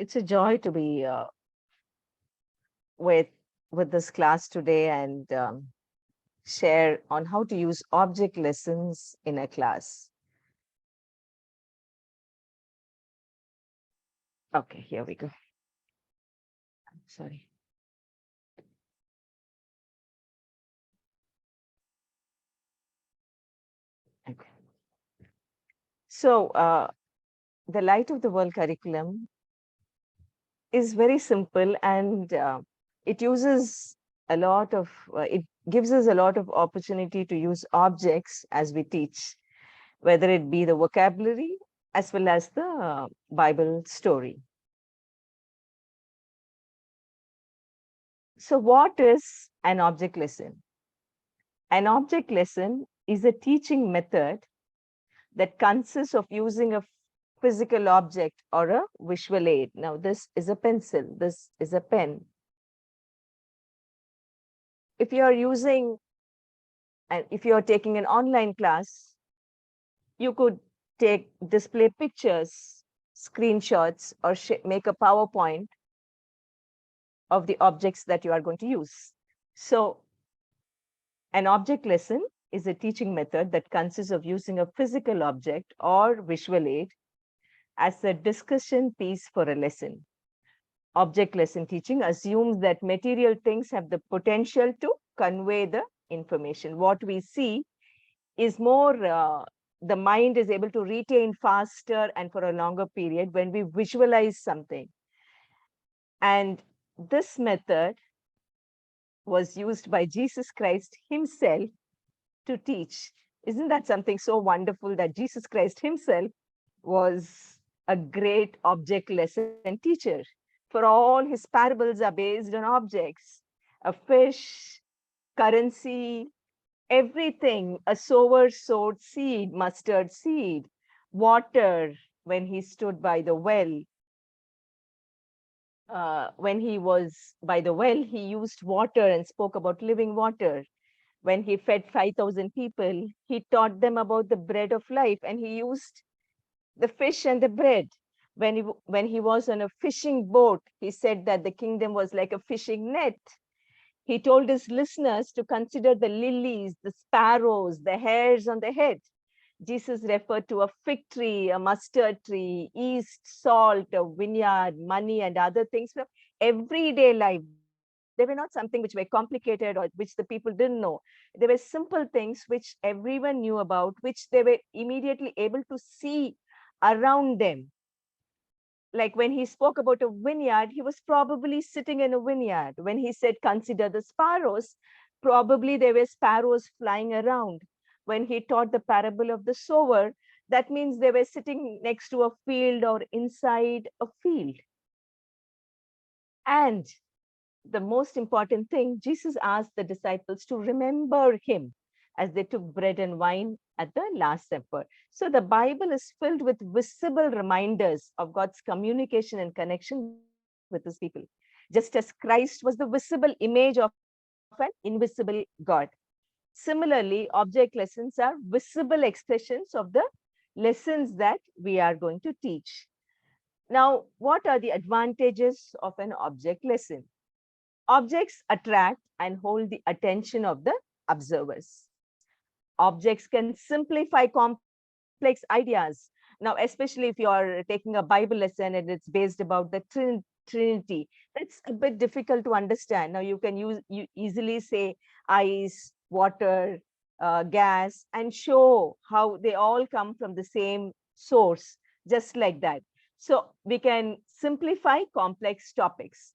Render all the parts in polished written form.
It's a joy to be with this class today and share on how to use object lessons in a class. Okay, here we go. Sorry. Okay. So the Light of the World curriculum is very simple, and it uses a lot of, it gives us a lot of opportunity to use objects as we teach, whether it be the vocabulary as well as the Bible story. So what is an object lesson? An object lesson is a teaching method that consists of using a physical object or a visual aid. Now, this is a pencil, this is a pen. If you are using, and if you are taking an online class, you could display pictures, screenshots, or make a PowerPoint of the objects that you are going to use. So an object lesson is a teaching method that consists of using a physical object or visual aid as a discussion piece for a lesson. Object lesson teaching assumes that material things have the potential to convey the information. What we see is more, the mind is able to retain faster and for a longer period when we visualize something. And this method was used by Jesus Christ himself to teach. Isn't that something so wonderful that Jesus Christ himself was a great object lesson teacher? For all his parables are based on objects, a fish, currency, everything. A sower sowed seed, mustard seed, water when he stood by the well. When he was by the well, he used water and spoke about living water. When he fed 5,000 people, he taught them about the bread of life, and he used the fish and the bread. When he was on a fishing boat, he said that the kingdom was like a fishing net. He told his listeners to consider the lilies, the sparrows, the hairs on the head. Jesus referred to a fig tree, a mustard tree, yeast, salt, a vineyard, money, and other things from everyday life. They were not something which were complicated or which the people didn't know. They were simple things which everyone knew about, which they were immediately able to see around them. Like when he spoke about a vineyard, he was probably sitting in a vineyard. When he said, consider the sparrows, probably there were sparrows flying around. When he taught the parable of the sower, that means they were sitting next to a field or inside a field. And the most important thing, Jesus asked the disciples to remember him as they took bread and wine at the Last Supper. So the Bible is filled with visible reminders of God's communication and connection with his people, just as Christ was the visible image of an invisible God. Similarly, object lessons are visible expressions of the lessons that we are going to teach. Now, what are the advantages of an object lesson? Objects attract and hold the attention of the observers. Objects can simplify complex ideas. Now, especially if you are taking a Bible lesson and it's based about the Trinity, that's a bit difficult to understand. Now, you can easily say ice, water, gas, and show how they all come from the same source, just like that. So we can simplify complex topics.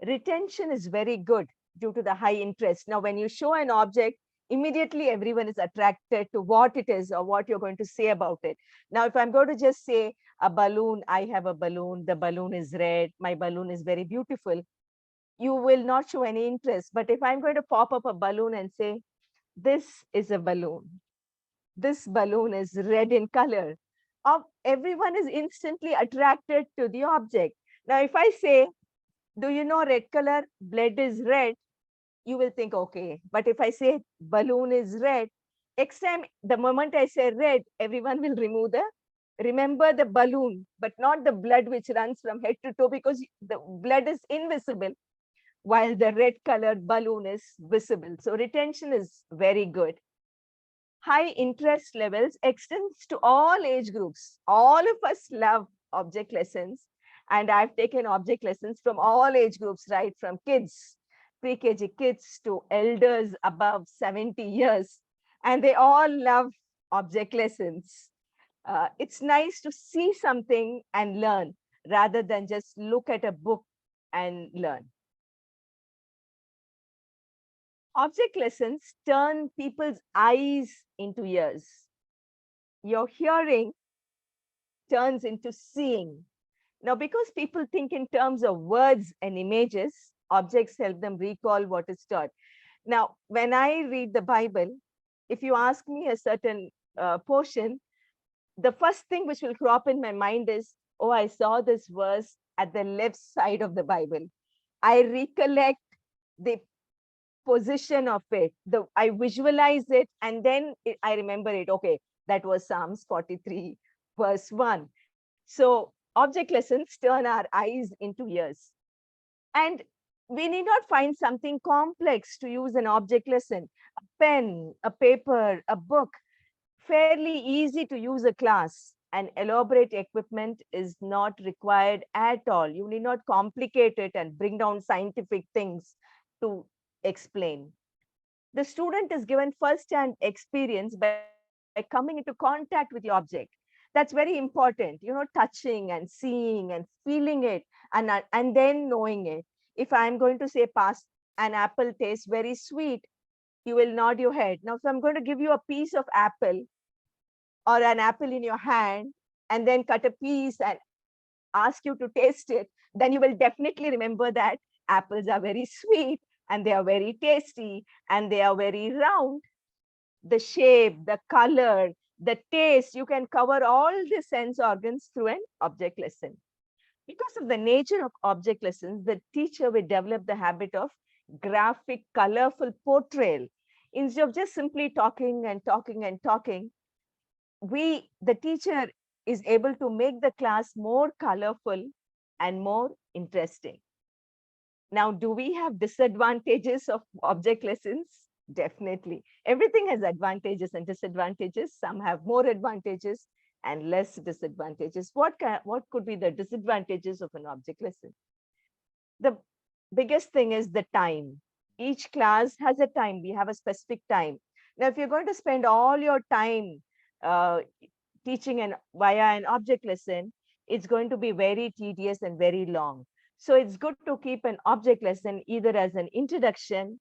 Retention is very good due to the high interest. Now, when you show an object, immediately everyone is attracted to what it is or what you're going to say about it. Now, if I'm going to just say a balloon, I have a balloon, the balloon is red, my balloon is very beautiful, you will not show any interest. But if I'm going to pop up a balloon and say, this is a balloon, this balloon is red in color, everyone is instantly attracted to the object. Now, if I say, do you know red color, blood is red, you will think, okay. But if I say balloon is red, next time, the moment I say red, everyone will remove the Remember the balloon, but not the blood which runs from head to toe, because the blood is invisible while the red colored balloon is visible. So retention is very good. High interest levels extends to all age groups. All of us love object lessons, and I've taken object lessons from all age groups, right? From kids, pre-KG kids, to elders above 70 years, and they all love object lessons. It's nice to see something and learn rather than just look at a book and learn. Object lessons turn people's eyes into ears. Your hearing turns into seeing. Now, because people think in terms of words and images, objects help them recall what is taught. Now, when I read the Bible, if you ask me a certain portion, the first thing which will crop in my mind is, oh, I saw this verse at the left side of the Bible. I recollect the position of it, I visualize it, and then I remember it. Okay, that was Psalms 43, verse 1. So object lessons turn our eyes into ears. And we need not find something complex to use an object lesson. A pen, a paper, a book, fairly easy to use a class, and elaborate equipment is not required at all. You need not complicate it and bring down scientific things to explain. The student is given first-hand experience by coming into contact with the object. That's very important, touching and seeing and feeling it, and then knowing it. If I'm going to say, pass an apple tastes very sweet, you will nod your head. Now, if I'm going to give you a piece of apple or an apple in your hand, and then cut a piece and ask you to taste it, then you will definitely remember that apples are very sweet and they are very tasty and they are very round. The shape, the color, the taste, you can cover all the sense organs through an object lesson. Because of the nature of object lessons, the teacher will develop the habit of graphic, colorful portrayal. Instead of just simply talking and talking and talking, the teacher is able to make the class more colorful and more interesting. Now, do we have disadvantages of object lessons? Definitely. Everything has advantages and disadvantages. Some have more advantages and less disadvantages. What could be the disadvantages of an object lesson? The biggest thing is the time. Each class has a time. We have a specific time. Now, if you're going to spend all your time uh, teaching via an object lesson, it's going to be very tedious and very long. So it's good to keep an object lesson either as an introduction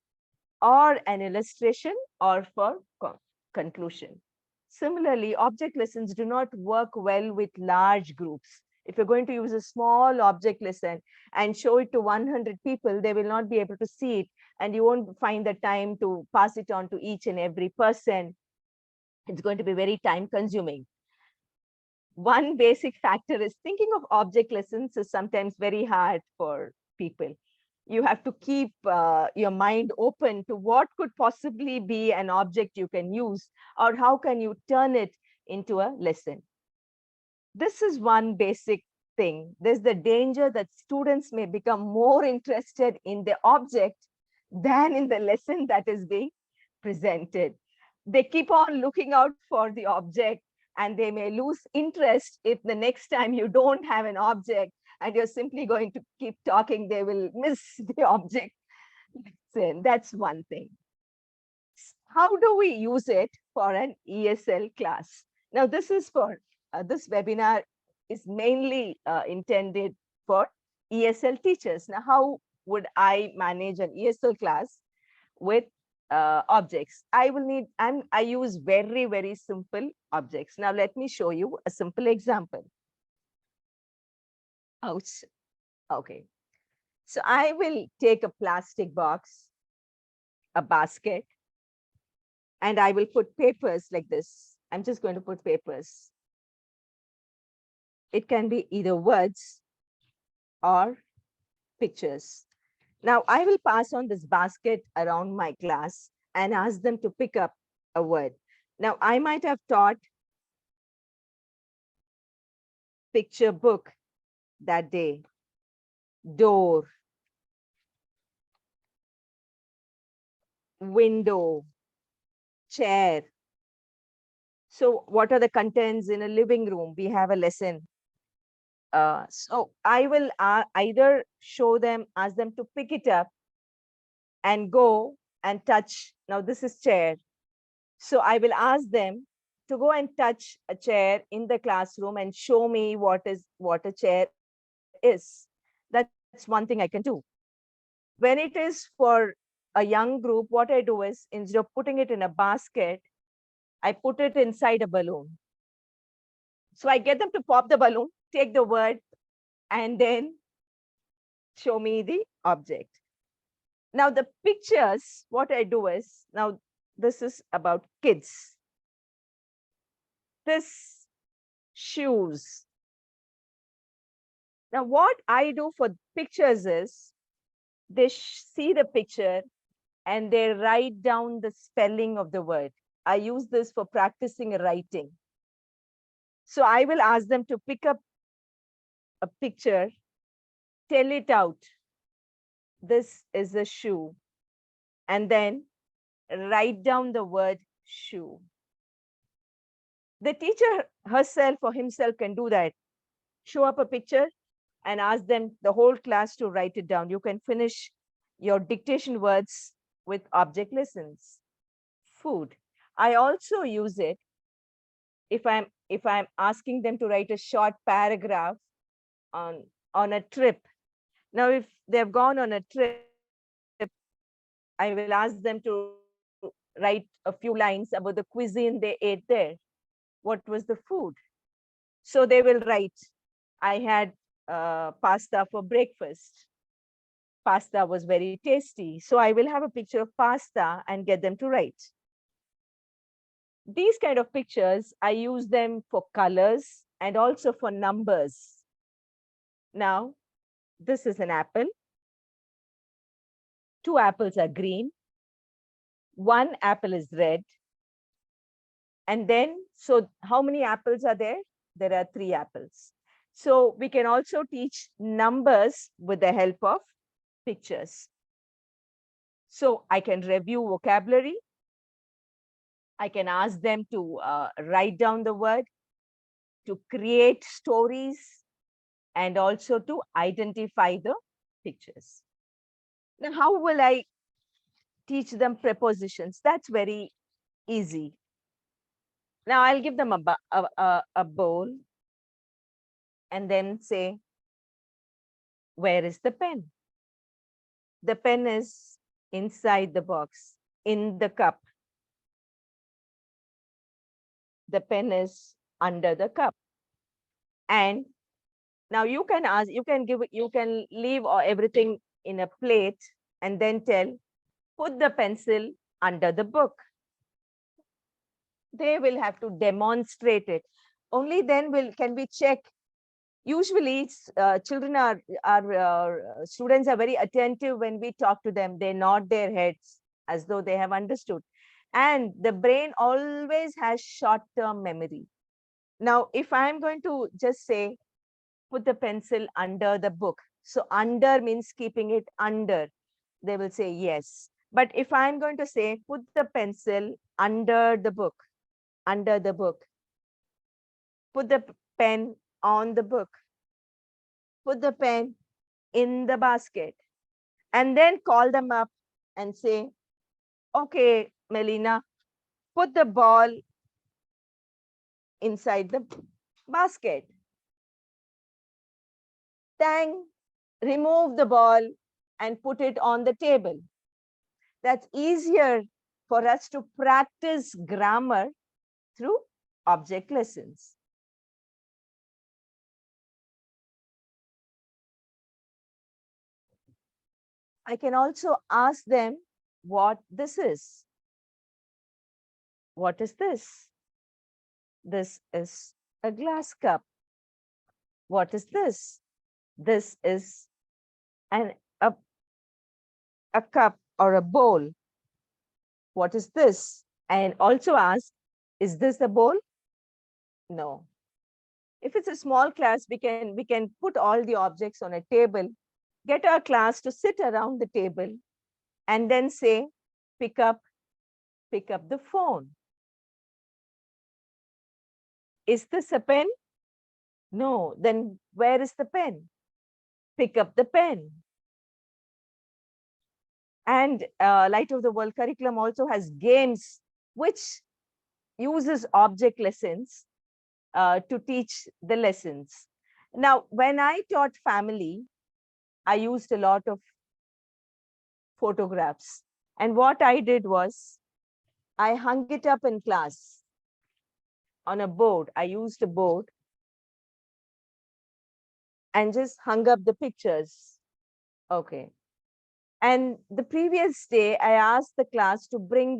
or an illustration or for conclusion. Similarly, object lessons do not work well with large groups. If you're going to use a small object lesson and show it to 100 people, they will not be able to see it, and you won't find the time to pass it on to each and every person. It's going to be very time consuming. One basic factor is thinking of object lessons is sometimes very hard for people. You have to keep your mind open to what could possibly be an object you can use, or how can you turn it into a lesson. This is one basic thing. There's the danger that students may become more interested in the object than in the lesson that is being presented. They keep on looking out for the object, and they may lose interest if the next time you don't have an object and you're simply going to keep talking, they will miss the object. That's one thing. How do we use it for an ESL class? Now, this is for this webinar is mainly intended for ESL teachers. Now, how would I manage an ESL class with objects? I use very, very simple objects. Now, let me show you a simple example. Ouch. Okay. So I will take a plastic box, a basket, and I will put papers like this. I'm just going to put papers. It can be either words or pictures. Now I will pass on this basket around my class and ask them to pick up a word. Now I might have taught picture book that day. Door, window, chair. So what are the contents in a living room? We have a lesson. So I will either show them, ask them to pick it up and go and touch. Now this is chair. So I will ask them to go and touch a chair in the classroom and show me what a chair is. That's one thing I can do. When it is for a young group, what I do is instead of putting it in a basket, I put it inside a balloon. So I get them to pop the balloon, take the word, and then show me the object. Now the pictures, what I do is, now this is about kids. This shoes. Now what I do for pictures is, they see the picture and they write down the spelling of the word. I use this for practicing writing. So I will ask them to pick up a picture, tell it out. This is a shoe. And then write down the word shoe. The teacher herself or himself can do that. Show up a picture and ask them, the whole class, to write it down. You can finish your dictation words with object lessons. Food. I also use it if I'm asking them to write a short paragraph on a trip. Now, if they've gone on a trip, I will ask them to write a few lines about the cuisine they ate there. What was the food? So they will write, I had pasta for breakfast. Pasta was very tasty. So I will have a picture of pasta and get them to write. These kind of pictures, I use them for colors and also for numbers. Now, this is an apple. 2 apples are green. 1 apple is red. And then, so how many apples are there? There are 3 apples. So we can also teach numbers with the help of pictures. So I can review vocabulary. I can ask them to write down the word, to create stories, and also to identify the pictures. Now, how will I teach them prepositions? That's very easy. Now, I'll give them a bowl and then say, where is the pen? The pen is inside the box, in the cup. The pen is under the cup. And now you can ask, you can leave everything in a plate and then tell, put the pencil under the book. They will have to demonstrate it. Only then can we check. Usually children students are very attentive when we talk to them. They nod their heads as though they have understood. And the brain always has short-term memory. Now, if I'm going to just say, put the pencil under the book. So under means keeping it under. They will say yes. But if I'm going to say, put the pencil under the book, put the pen on the book, put the pen in the basket, and then call them up and say, okay, Melina, put the ball inside the basket. Then remove the ball and put it on the table. That's easier for us to practice grammar through object lessons. I can also ask them what this is. What is this? This is a glass cup. What is this? This is a cup or a bowl. What is this? And also ask, is this a bowl? No. If it's a small class, we can put all the objects on a table, get our class to sit around the table, and then say, pick up the phone. Is this a pen? No. Then where is the pen? Pick up the pen. And Light of the World curriculum also has games which uses object lessons to teach the lessons. Now, when I taught family, I used a lot of photographs. And what I did was I hung it up in class on a board. I used a board and just hung up the pictures. Okay. And the previous day, I asked the class to bring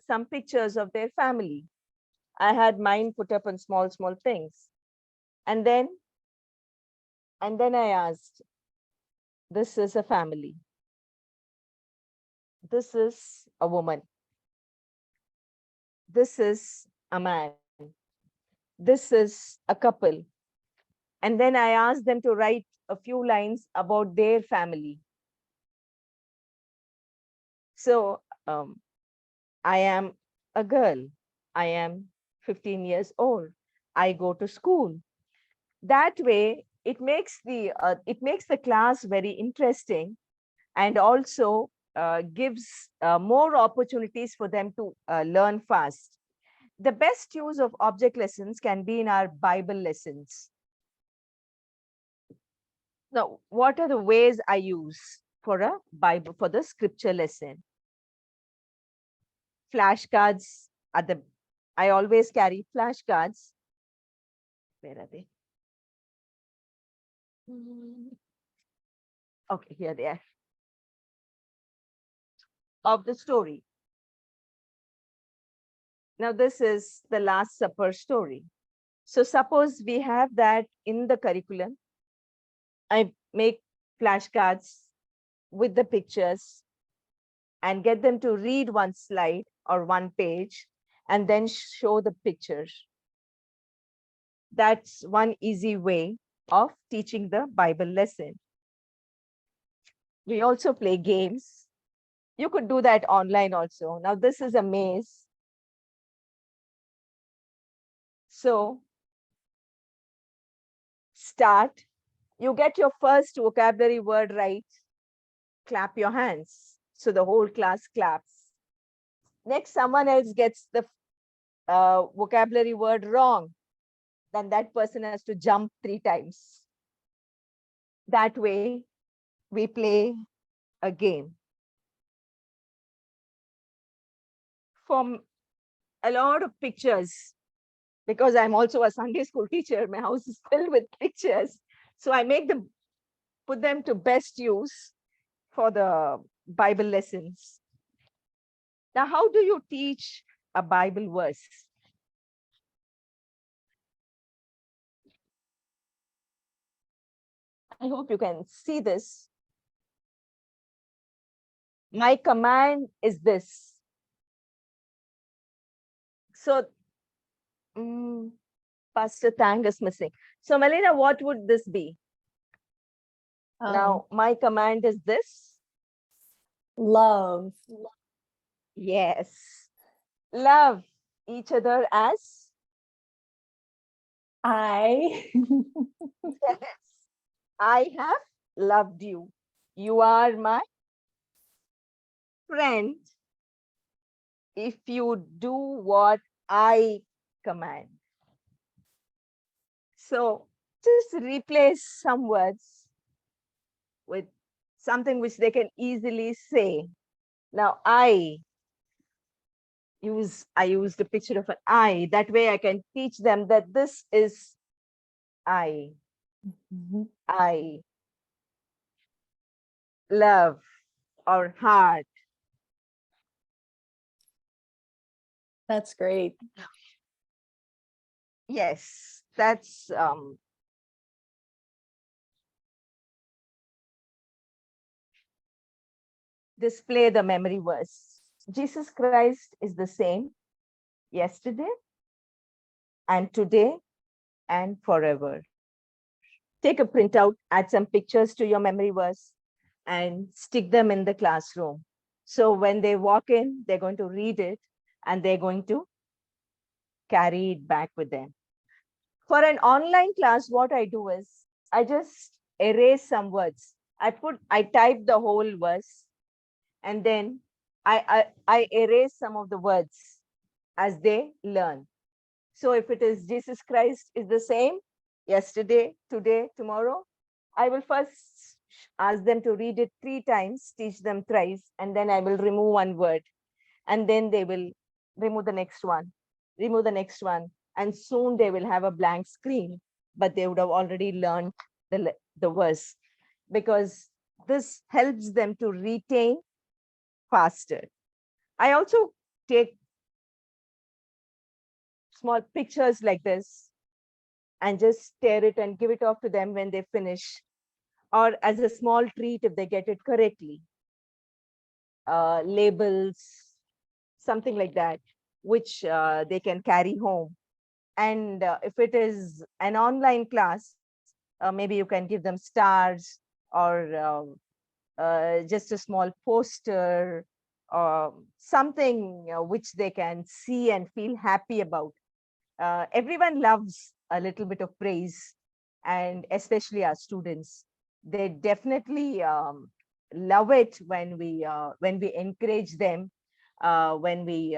some pictures of their family. I had mine put up on small things. And then I asked, this is a family. This is a woman. This is a man. This is a couple. And then I asked them to write a few lines about their family. So I am a girl. I am 15 years old. I go to school. That way, it makes the class very interesting, and also gives more opportunities for them to learn fast. The best use of object lessons can be in our Bible lessons. Now, what are the ways I use for the scripture lesson? Flashcards I always carry flashcards. Where are they? Okay, here they are. Of the story. Now, this is the Last Supper story. So suppose we have that in the curriculum. I make flashcards with the pictures and get them to read one slide or one page and then show the pictures. That's one easy way of teaching the Bible lesson. We also play games. You could do that online also. Now, this is a maze. So, start. You get your first vocabulary word right. Clap your hands. So the whole class claps. Next, someone else gets the vocabulary word wrong. Then that person has to jump 3 times. That way, we play a game. From a lot of pictures, because I'm also a Sunday school teacher, my house is filled with pictures. So I put them to best use for the Bible lessons. Now, how do you teach a Bible verse? I hope you can see this. My command is this. So, Pastor Tang is missing. So, Melina, what would this be? Now, my command is this. Love. Yes. Love each other as I. Yes. I have loved you. You are my friend if you do what I command. So just replace some words with something which they can easily say. Now, I use the picture of an eye. That way I can teach them that this is I. I. Love or heart. That's great. Yes, that's display the memory verse. Jesus Christ is the same yesterday and today and forever. Take a printout, add some pictures to your memory verse, and stick them in the classroom. So when they walk in, they're going to read it and they're going to carry it back with them. For an online class, what I do is I just erase some words. I type the whole verse, and then I erase some of the words as they learn. So if it is Jesus Christ is the same yesterday, today, tomorrow, I will first ask them to read it 3 times, teach them thrice, and then I will remove one word. And then they will remove the next one, remove the next one. And soon they will have a blank screen, but they would have already learned the verse, because this helps them to retain faster. I also take small pictures like this and just stare it and give it off to them when they finish, or as a small treat if they get it correctly. Labels, something like that, which they can carry home. And if it is an online class, maybe you can give them stars, or just a small poster, or something which they can see and feel happy about. Everyone loves a little bit of praise, and especially our students. They definitely love it when we encourage them, when we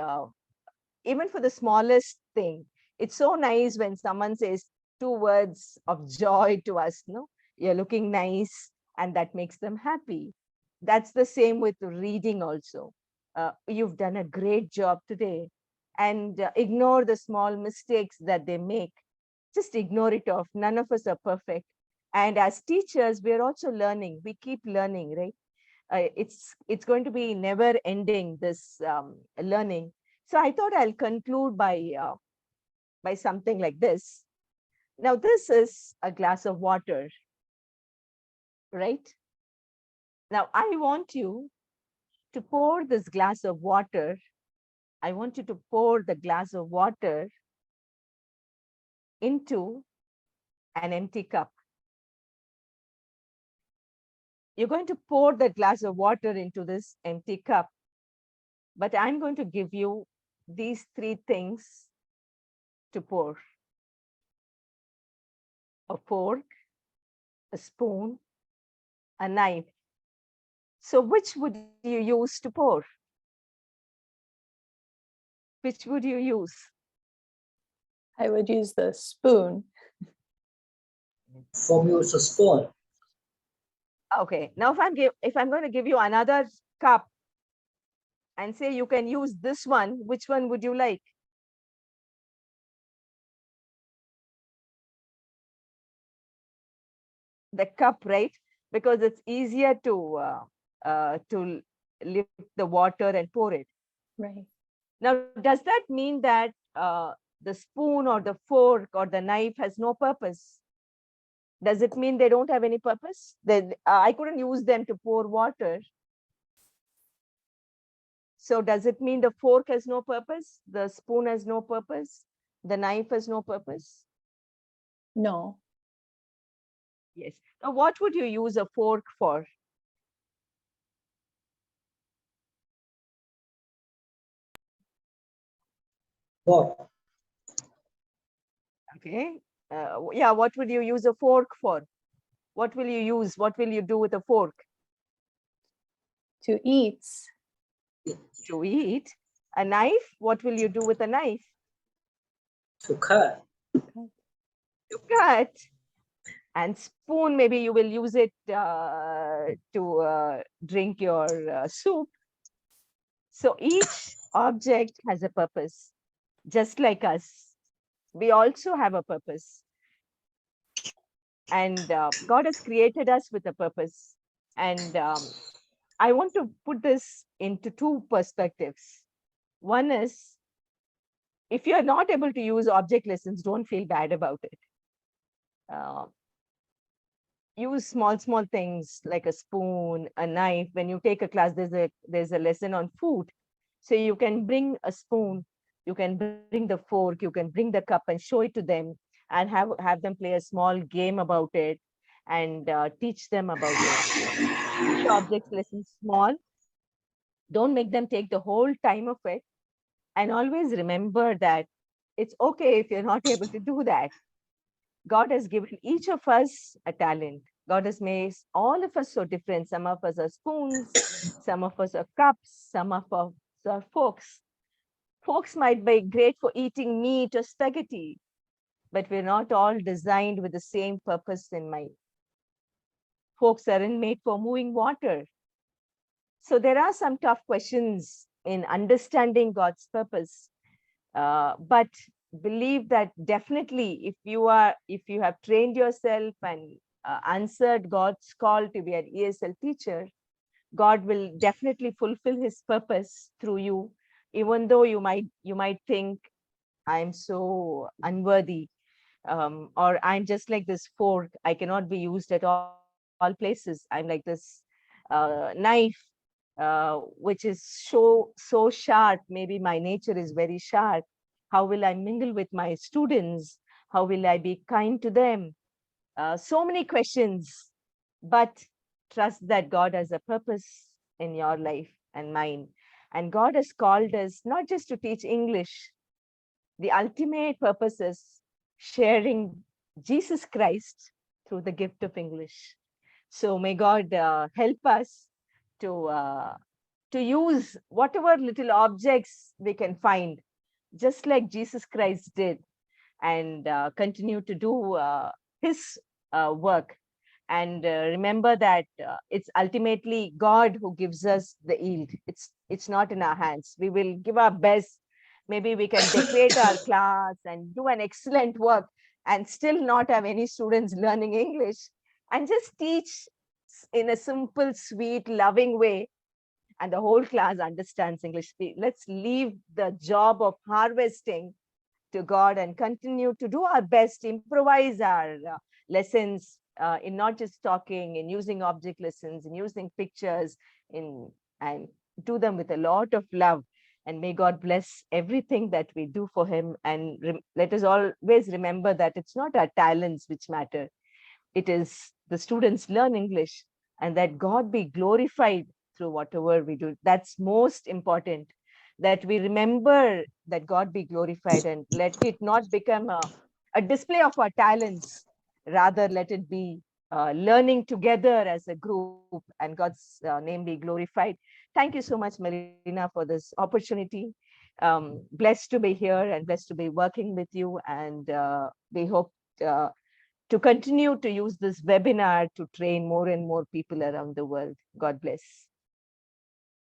even for the smallest thing. It's so nice when someone says 2 words of joy to us. No, you're looking nice, and that makes them happy. That's the same with reading also. You've done a great job today, and ignore the small mistakes that they make. Just ignore it off. None of us are perfect. And as teachers, we're also learning. We keep learning, right? It's going to be never ending, this learning. So I thought I'll conclude by something like this. Now, this is a glass of water, right? Now, I want you to pour this glass of water. I want you to pour the glass of water into an empty cup. You're going to pour the glass of water into this empty cup, but I'm going to give you these 3 things to pour: a fork, a spoon, a knife. So which would you use to pour? Which would you use? I would use the spoon. For me, it's a spoon. Okay, now if I'm going to give you another cup and say you can use this one, which one would you like? The cup, right? Because it's easier to lift the water and pour it. Right. Now, does that mean that the spoon or the fork or the knife has no purpose? Does it mean they don't have any purpose? Then I couldn't use them to pour water. So does it mean the fork has no purpose? The spoon has no purpose? The knife has no purpose? No. Yes. Now, what would you use a fork for? What? Okay. Yeah, what would you use a fork for? What will you use? What will you do with a fork? To eat. To eat. A knife? What will you do with a knife? To cut. To cut. And spoon, maybe you will use it to drink your soup. So each object has a purpose, just like us. We also have a purpose. And God has created us with a purpose. And I want to put this into 2 perspectives. One is, if you're not able to use object lessons, don't feel bad about it. Use small things like a spoon, a knife. When you take a class, there's a lesson on food. So you can bring a spoon, you can bring the fork, you can bring the cup and show it to them. and have them play a small game about it and teach them about it. Keep the objects lesson small. Don't make them take the whole time of it. And always remember that it's okay if you're not able to do that. God has given each of us a talent. God has made all of us so different. Some of us are spoons, some of us are cups, some of us are forks. Forks might be great for eating meat or spaghetti, but we're not all designed with the same purpose in mind. Forks aren't made for moving water. So there are some tough questions in understanding God's purpose. But believe that definitely if you have trained yourself and answered God's call to be an ESL teacher, God will definitely fulfill his purpose through you, even though you might think I'm so unworthy, or I'm just like this fork, I cannot be used at all places. I'm like this knife, which is so sharp. Maybe my nature is very sharp. How will I mingle with my students? How will I be kind to them? So many questions, but trust that God has a purpose in your life and mine. And God has called us not just to teach English. The ultimate purpose is sharing Jesus Christ through the gift of English. So may God help us to use whatever little objects we can find, just like Jesus Christ did, and continue to do his work. And remember that it's ultimately God who gives us the yield. It's not in our hands. We will give our best. Maybe we can decorate our class and do an excellent work and still not have any students learning English, and just teach in a simple, sweet, loving way, and the whole class understands English. Let's leave the job of harvesting to God and continue to do our best, improvise our lessons in not just talking, in using object lessons, in using pictures, in and do them with a lot of love. And may God bless everything that we do for Him. And let us always remember that it's not our talents which matter. It is the students learn English, and that God be glorified through whatever we do. That's most important, that we remember that God be glorified, and let it not become a display of our talents. Rather, let it be learning together as a group, and God's name be glorified. Thank you so much, Marina, for this opportunity. Blessed to be here and blessed to be working with you. And we hope to continue to use this webinar to train more and more people around the world. God bless.